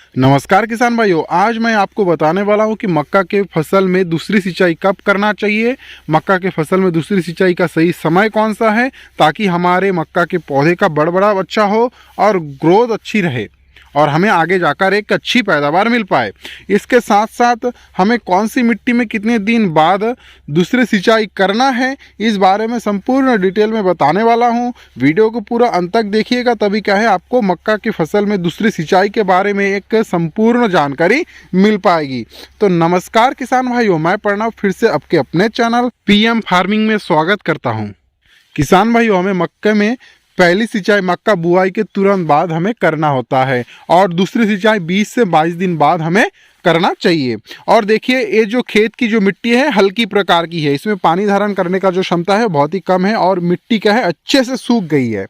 नमस्कार किसान भाइयों, आज मैं आपको बताने वाला हूं कि मक्का के फसल में दूसरी सिंचाई कब करना चाहिए। मक्का के फसल में दूसरी सिंचाई का सही समय कौन सा है, ताकि हमारे मक्का के पौधे का बड़ा अच्छा हो और ग्रोथ अच्छी रहे और हमें आगे जाकर एक अच्छी पैदावार मिल पाए। इसके साथ साथ हमें कौन सी मिट्टी में कितने दिन बाद दूसरी सिंचाई करना है, इस बारे में संपूर्ण डिटेल में बताने वाला हूं। वीडियो को पूरा अंत तक देखिएगा, तभी क्या है आपको मक्का की फसल में दूसरी सिंचाई के बारे में एक संपूर्ण जानकारी मिल पाएगी। तो नमस्कार किसान भाइयों, मैं प्रणव फिर से आपके अपने चैनल PM फार्मिंग में स्वागत करता हूँ। किसान भाइयों, हमें मक्के में पहली सिंचाई मक्का बुआई के तुरंत बाद हमें करना होता है और दूसरी सिंचाई 20 से 22 दिन बाद हमें करना चाहिए। और देखिए, ये जो खेत की जो मिट्टी है हल्की प्रकार की है, इसमें पानी धारण करने का जो क्षमता है बहुत ही कम है और मिट्टी क्या है अच्छे से सूख गई है।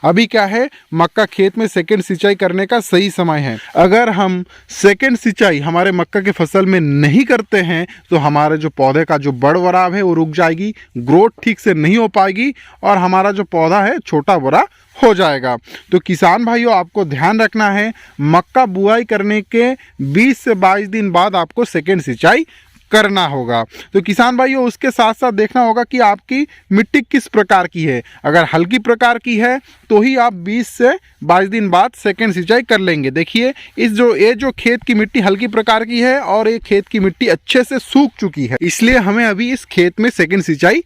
अभी क्या है, मक्का खेत में सेकंड सिंचाई करने का सही समय है। अगर हम सेकंड सिंचाई हमारे मक्का के फसल में नहीं करते हैं तो हमारे जो पौधे का जो बढ़ है वो रुक जाएगी, ग्रोथ ठीक से नहीं हो पाएगी और हमारा जो पौधा है छोटा बड़ा हो जाएगा। तो किसान भाइयों, आपको ध्यान रखना है, मक्का बुआई करने के 20 से 22 दिन बाद आपको सेकंड सिंचाई करना होगा। तो किसान भाइयों, उसके साथ साथ देखना होगा कि आपकी मिट्टी किस प्रकार की है। अगर हल्की प्रकार की है तो ही आप 20 से 22 दिन बाद सेकंड सिंचाई कर लेंगे। देखिए, ये जो खेत की मिट्टी हल्की प्रकार की है और ये खेत की मिट्टी अच्छे से सूख चुकी है, इसलिए हमें अभी इस खेत में सेकंड सिंचाई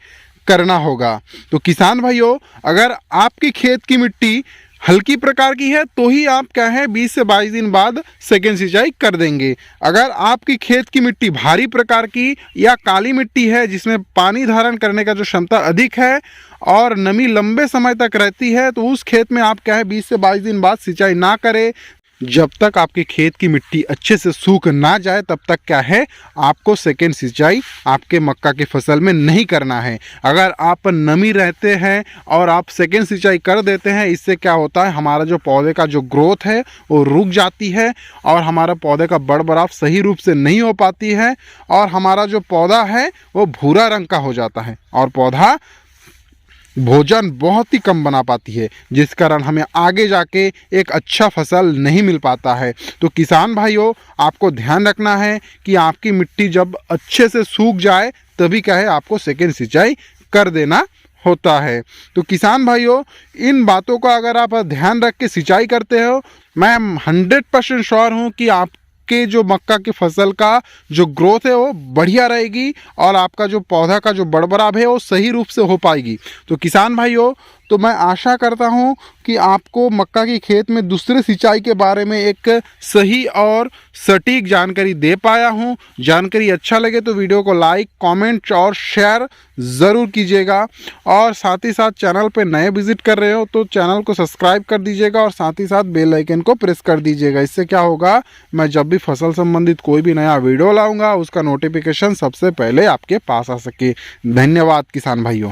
करना होगा। तो किसान भाइयों, अगर आपकी खेत की मिट्टी हल्की प्रकार की है तो ही आप क्या है 20 से 22 दिन बाद सेकेंड सिंचाई कर देंगे। अगर आपकी खेत की मिट्टी भारी प्रकार की या काली मिट्टी है जिसमें पानी धारण करने का जो क्षमता अधिक है और नमी लंबे समय तक रहती है, तो उस खेत में आप क्या है 20 से 22 दिन बाद सिंचाई ना करें। जब तक आपके खेत की मिट्टी अच्छे से सूख ना जाए तब तक क्या है आपको सेकेंड सिंचाई आपके मक्का की फसल में नहीं करना है। अगर आप नमी रहते हैं और आप सेकेंड सिंचाई कर देते हैं, इससे क्या होता है हमारा जो पौधे का जो ग्रोथ है वो रुक जाती है और हमारा पौधे का बढ़ाव सही रूप से नहीं हो पाती है और हमारा जो पौधा है वो भूरा रंग का हो जाता है और पौधा भोजन बहुत ही कम बना पाती है, जिस कारण हमें आगे जाके एक अच्छा फसल नहीं मिल पाता है। तो किसान भाइयों, आपको ध्यान रखना है कि आपकी मिट्टी जब अच्छे से सूख जाए तभी क्या है आपको सेकेंड सिंचाई कर देना होता है। तो किसान भाइयों, इन बातों का अगर आप ध्यान रख के सिंचाई करते हो, मैं 100% श्योर हूँ कि आप के जो मक्का की फसल का जो ग्रोथ है वो बढ़िया रहेगी और आपका जो पौधा का जो बढ़ाव है वो सही रूप से हो पाएगी। तो किसान भाइयों, तो मैं आशा करता हूं कि आपको मक्का की खेत में दूसरे सिंचाई के बारे में एक सही और सटीक जानकारी दे पाया हूं। जानकारी अच्छा लगे तो वीडियो को लाइक, कमेंट और शेयर ज़रूर कीजिएगा और साथ ही साथ चैनल पे नए विजिट कर रहे हो तो चैनल को सब्सक्राइब कर दीजिएगा और साथ ही साथ बेल आइकन को प्रेस कर दीजिएगा। इससे क्या होगा, मैं जब भी फसल संबंधित कोई भी नया वीडियो लाऊंगा उसका नोटिफिकेशन सबसे पहले आपके पास आ सके। धन्यवाद किसान भाइयों।